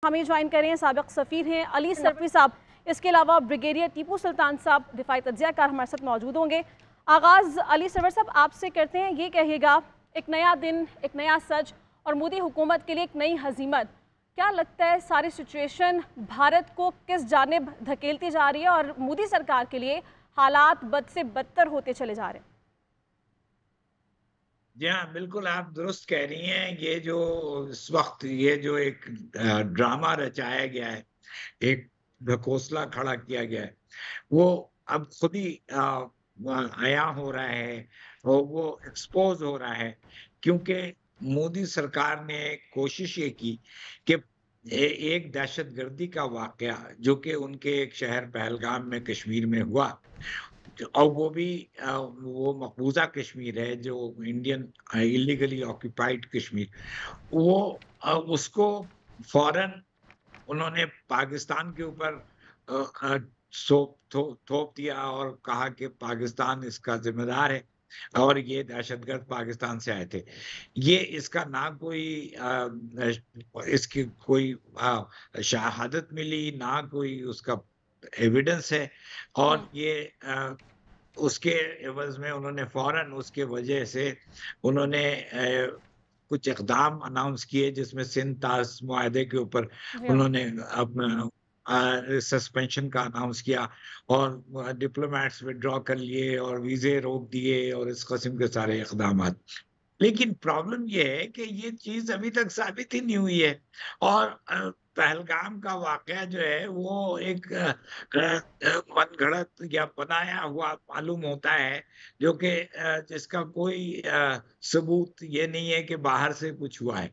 हमें ज्वाइन करें साबिक सफ़ीर हैं अली सरफी साहब, इसके अलावा ब्रिगेडियर टीपू सुल्तान साहब दिफाई तज्ज़ियाकार हमारे साथ मौजूद होंगे। आगाज़ अली सरवर साहब आपसे करते हैं, ये कहिएगा एक नया दिन, एक नया सच और मोदी हुकूमत के लिए एक नई हजीमत, क्या लगता है सारी सिचुएशन भारत को किस जानिब धकेलती जा रही है और मोदी सरकार के लिए हालात बद से बदतर होते चले जा रहे हैं? जी हाँ, बिल्कुल आप दुरुस्त कह रही हैं। ये जो इस वक़्त ये जो एक ड्रामा रचाया गया है, एक ढकोसला खड़ा किया गया है, वो अब खुद ही अयां हो रहा है और वो एक्सपोज़ हो रहा है। क्योंकि मोदी सरकार ने कोशिश ये की कि एक दहशतगर्दी का वाक़या जो कि उनके एक शहर पहलगाम में कश्मीर में हुआ, और वो भी वो मकबूज़ा कश्मीर है जो इंडियन इल्लीगली ऑक्यूपाइड कश्मीर, वो उसको फ़ौरन उन्होंने पाकिस्तान के ऊपर अ अ, थोप दिया और कहा कि पाकिस्तान इसका ज़िम्मेदार है और ये दहशतगर्द पाकिस्तान से आए थे। ये इसका ना कोई इसकी कोई शहादत मिली, ना कोई उसका एविडेंस है, और ये उसके एवज़ में उन्होंने फ़ौरन उसके वजह से उन्होंने कुछ इक़दाम अनाउंस किए जिसमें सिंध ताज़ मुआहदे के ऊपर जी हाँ। उन्होंने अपना सस्पेंशन का अनाउंस किया और डिप्लोमैट्स विथड्रॉ कर लिए और वीज़े रोक दिए और इस क़िस्म के सारे इक़दामात। लेकिन प्रॉब्लम ये है कि ये चीज़ अभी तक साबित ही नहीं हुई है, और पहलगाम का वाक़या जो है वो एक मनगढ़ंत या बनाया हुआ मालूम होता है, जो कि जिसका कोई सबूत ये नहीं है कि बाहर से कुछ हुआ है।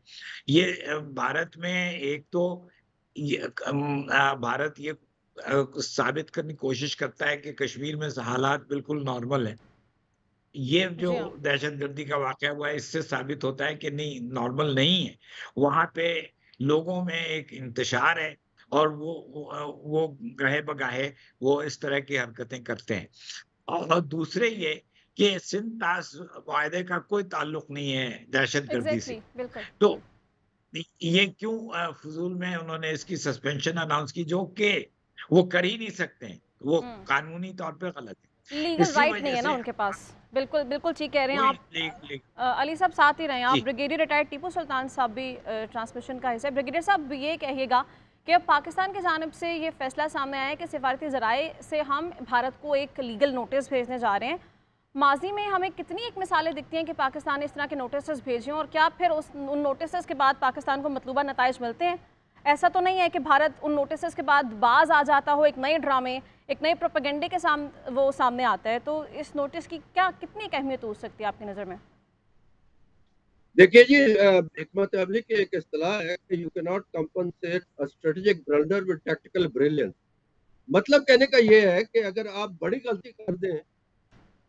ये भारत में एक तो भारत ये साबित करने की कोशिश करता है कि कश्मीर में हालात बिल्कुल नॉर्मल हैं। ये जो जी हाँ। दहशतगर्दी का वाक़या हुआ है, इससे साबित होता है कि नहीं, नॉर्मल नहीं है। वहाँ पे लोगों में एक इंतशार है और वो गहे-बगाहे वो इस तरह की हरकतें करते हैं। और दूसरे ये कि सिंध-तास मुआहदे का कोई ताल्लुक नहीं है दहशतगर्दी से। एग्जैक्टली, बिल्कुल। तो ये क्यों फ़िज़ूल में उन्होंने इसकी सस्पेंशन अनाउंस की, जो कि वो कर ही नहीं सकते हैं। वो हम्म। कानूनी तौर पे गलत है। लीगल इसी राइट नहीं वजह है ना से उनके पास। बिल्कुल, बिल्कुल ठीक कह रहे हैं कोई आप। लीग अली साहब साथ ही रहें आप। जी। ब्रिगेडियर रिटायर्ड टीपू सुल्तान साहब भी ट्रांसमिशन का हिस्सा है। ब्रिगेडियर साहब ये कहिएगा कि अब पाकिस्तान की जानिब से ये फैसला सामने आया है कि सिफारती ज़राए से हम भारत को एक लीगल नोटिस भेजने जा रहे हैं। माजी में हमें कितनी एक मिसालें दिखती हैं कि पाकिस्तान ने इस तरह के नोटिस भेजे हैं, और क्या फिर उन नोटिस के बाद पाकिस्तान को मतलूबा नताइज मिलते हैं? ऐसा तो नहीं है कि भारत उन नोटिस के बाद बाज आ जाता हो, एक नए ड्रामे, एक नए प्रोपेगेंडे के वो सामने आता है? तो इस नोटिस की क्या कितनी अहमियत हो सकती है आपकी नज़र में? देखिए जी, हिकमत अमली की एक इस्तिलाह है कि you can not compensate a strategic blunder with tactical brilliance. मतलब कहने का ये है कि अगर आप बड़ी गलती कर दें,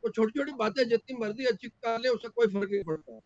तो छोटी-छोटी बातें जितनी मर्ज़ी अच्छी कर लें, उससे कोई फ़र्क नहीं पड़ता।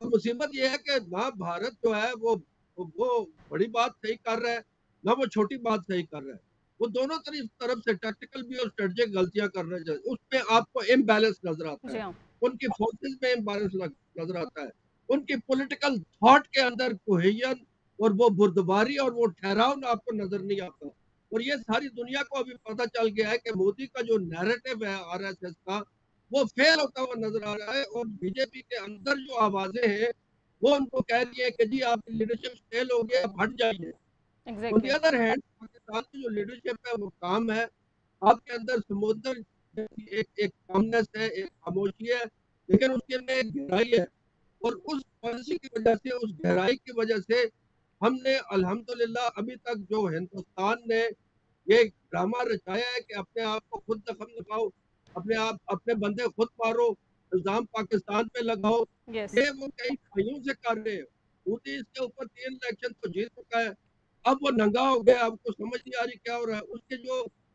तो मुसीबत ये है कि ना भारत जो है वो बड़ी बात सही कर रहा है, ना वो छोटी बात सही कर रहा है। वो दोनों तरफ से टैक्टिकल भी और स्ट्रेटेजिक गलतियाँ कर रहे हैं। उसमें आपको इम्बैलेंस नज़र आता जी है। हाँ। उनकी फोर्सेस में इम्बैलेंस नज़र आता है। उनकी पॉलिटिकल थॉट के अंदर कोहेजन और वो बुर्दबारी और वो ठहराव आपको नज़र नहीं आता। और ये सारी दुनिया को अभी पता चल गया है कि मोदी का जो नैरेटिव है आरएसएस का, वो फेल होता हुआ नज़र आ रहा है, और बीजेपी के अंदर जो आवाज़ें हैं, वो उनको कह रही है कि जी आपकी लीडरशिप फेल हो गई, आप हट जाइए। On the exactly. Other hand Pakistan की जो लीडरशिप है वो काम है। आपके अंदर समुद्र जैसी एक एक कामनेस है, एक खामोशी है, लेकिन उसके अंदर एक गहराई है। और उस पॉलिसी की वजह से, उस गहराई की वजह से हमने अल्हम्दुलिल्लाह अभी तक जो हिंदुस्तान ने ये ड्रामा रचाया है कि अपने आप को खुद दखल लगाओ, अपने बंदे खुद मारो, इल्ज़ाम पाकिस्तान पे लगाओ, यस। ये वो कई भाइयों से कर रहे हैं। मोदी इसके ऊपर 3 इलेक्शन तो जीत चुका है, अब वो नंगा हो गया, अब उसको समझ नहीं आ रही क्या हो रहा है।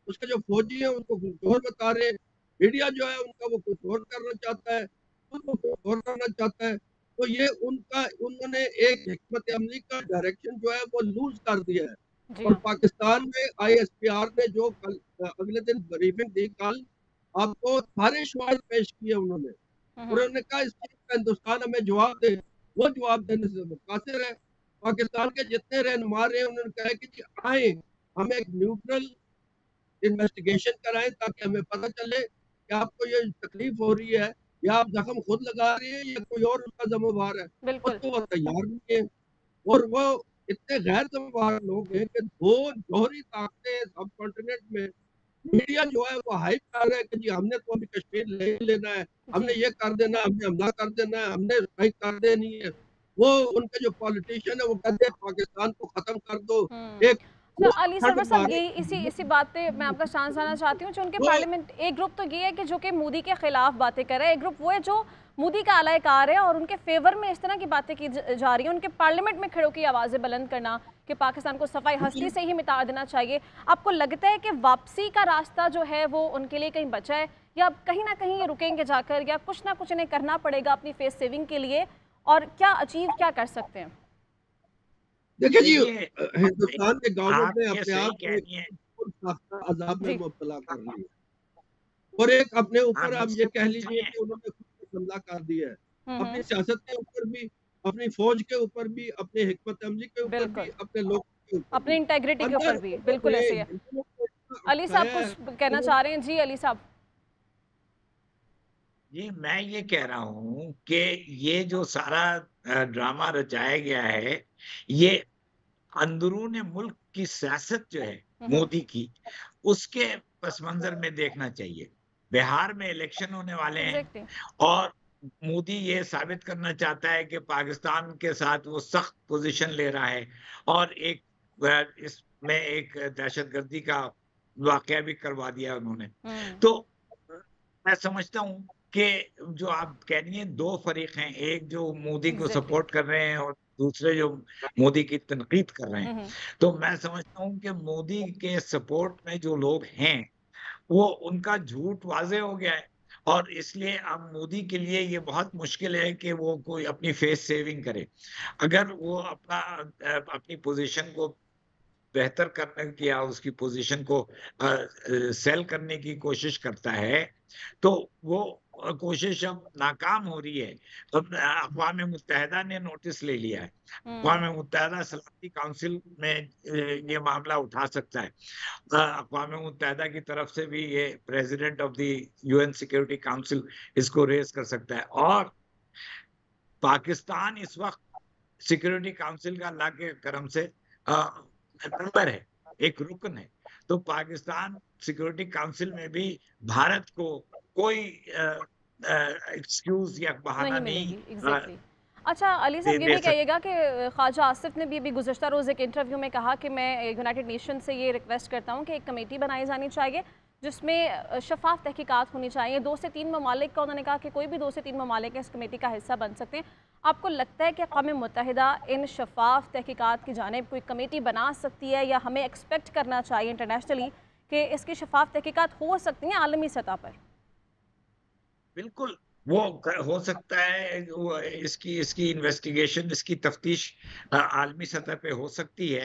उसके जो फौजी हैं उनको कुछ और बता रहे हैं, मीडिया जो है उनका वो कुछ और करना चाहता है, खुद वो कुछ और करना चाहता है। तो ये उन्होंने एक हिकमत अमली का डायरेक्शन जो है वो लूज़ कर दिया है। जी और हाँ। पाकिस्तान में आईएसपीआर ने जो अगले दिन ब्रीफिंग दी कल, आपको सारे शुमार पेश किए उन्होंने। हम्म। उन्होंने कहा इस चीज़ का हिंदुस्तान हमें जवाब दे, वो जवाब देने से मुक़ासिर है। पाकिस्तान के जितने रहनुमा रहे उन्होंने कहा है कि जी आए, हम एक न्यूट्रल इन्वेस्टिगेशन कराएं ताकि हमें पता चले कि आपको ये तकलीफ हो रही है या आप जख्म खुद लगा रहे हैं या कोई और उसका जिम्मेवार है। वो बिल्कुल। तो वो तैयार नहीं है और वो इतने गैर जिम्मेवार लोग हैं कि दो जौहरी ताकतें सब कॉन्टिनेंट में, मीडिया जो है वो हाइप कर रहा है कि जी हमने तो अभी कश्मीर ले लेना है, हमने जी। ये कर देना है, हमने हमला कर देना है, हमने स्ट्राइक कर देनी है। वो उनके जो पॉलिटिशियन है वो कहते हैं पाकिस्तान को खत्म कर दो। हुँ। एक अच्छा वो अली ठंड सरवर साहब, मारे यही इसी इसी बात पे मैं आपका स्टांस जानना चाहती हूँ। जो उनके वो पार्लियामेंट एक ग्रुप तो ये है कि जो कि मोदी के खिलाफ बातें कर रहा है, एक ग्रुप वो है जो मोदी का आलायकार है और उनके फेवर में इस तरह की बातें की जा रही हैं। उनके पार्लियामेंट में खड़े होकर आवाज़ें बुलंद करना कि पाकिस्तान को सफाई हस्ती से ही मिटा देना चाहिए। आपको लगता है कि वापसी का रास्ता जो है वो उनके लिए कहीं बचा है, या कहीं ना कहीं ये रुकेंगे जाकर, या कुछ ना कुछ इन्हें करना पड़ेगा अपनी फेस सेविंग के लिए, और क्या अचीव क्या कर सकते हैं? देखिए जी, देखिए, हिंदुस्तान के गवर्नमेंट आप ने ये अपने सही आप कह को रही हैं। एक अजाब में जी। मुब्तला कर लिया और एक अपने आप ऊपर आप ये मुझसे कह पूछ लीजिए रहे हैं। कि उन्होंने खुद पे हमला कर दिया है। अपनी हम्म। सियासत के ऊपर भी, अपनी फौज के ऊपर भी, अपनी हिकमत अमली के ऊपर भी, बिल्कुल। अपने लोगों के ऊपर अपनी भी। इंटेग्रिटी के ऊपर अंदर भी बिल्कुल उन्होंने ऐसे ही है। हिंदुओं को इतना अली साहब उकसाया है, कुछ कहना चाह रहे हैं? जी अली साहब। जी, मैं ये कह रहा हूँ कि ये जो सारा ड्रामा रचाया गया है, ये अंदरूने मुल्क की सियासत जो है हम्म। मोदी की, उसके पस मंज़र में देखना चाहिए। बिहार में इलेक्शन होने वाले हैं एग्जैक्टली। और मोदी ये साबित करना चाहता है कि पाकिस्तान के साथ वो सख्त पोज़ीशन ले रहा है और एक इसमें एक दहशतगर्दी का वाक़या भी करवा दिया उन्होंने। हम्म। तो मैं समझता हूँ कि जो आप कह रही हैं 2 फ़रीक हैं, एक जो मोदी को एग्जैक्टली। सपोर्ट कर रहे हैं और दूसरे जो मोदी की तनकीद कर रहे हैं। हम्म। तो मैं समझता हूँ कि मोदी के सपोर्ट में जो लोग हैं, वो उनका झूठ वाज़ेह हो गया है और इसलिए अब मोदी के लिए ये बहुत मुश्किल है कि वो कोई अपनी फेस सेविंग करे। अगर वो अपनी पोज़ीशन को बेहतर करने की या उसकी पोज़ीशन को सेल करने की कोशिश करता है, तो वो कोशिश अब नाकाम हो रही है। अब अक़वाम मुत्तहिदा ने नोटिस ले लिया है। अक़वाम मुत्तहिदा सलामती काउंसिल में ये मामला उठा सकता है। अक़वाम मुत्तहिदा की तरफ से भी ये president of the UN security council इसको रेज़ कर सकता है और पाकिस्तान इस वक़्त सिक्योरिटी काउंसिल का अल्लाह के करम से मेंबर है, एक रुकन है। तो पाकिस्तान सिक्योरिटी काउंसिल में भी भारत को कोई एक्सक्यूज़ या बहाना नहीं नहीं मिलेगी एग्जैक्टली। अच्छा अली दे साहब ये दे भी सक कहिएगा कि ख्वाजा आसिफ ने भी अभी गुज़श्ता रोज़ एक इंटरव्यू में कहा कि मैं यूनाइटेड नेशन से ये रिक्वेस्ट करता हूँ कि एक कमेटी बनाई जानी चाहिए जिसमें शफाफ तहकीकात होनी चाहिए। 2 से 3 ममालिक का उन्होंने कहा कि कोई भी 2 से 3 ममालिक इस कमेटी का हिस्सा बन सकते हैं। आपको लगता है कि अक़वाम मुत्तहिदा इन शफाफ तहकीकात की जानिब कोई कमेटी बना सकती है, या हमें एक्सपेक्ट करना चाहिए इंटरनेशनली कि इसकी शफाफ तहकीकात हो सकती हैं आलमी सतह पर? बिल्कुल, वो हो सकता है वो इसकी इसकी इन्वेस्टिगेशन, इसकी तफ्तीश आलमी सतह पे हो सकती है।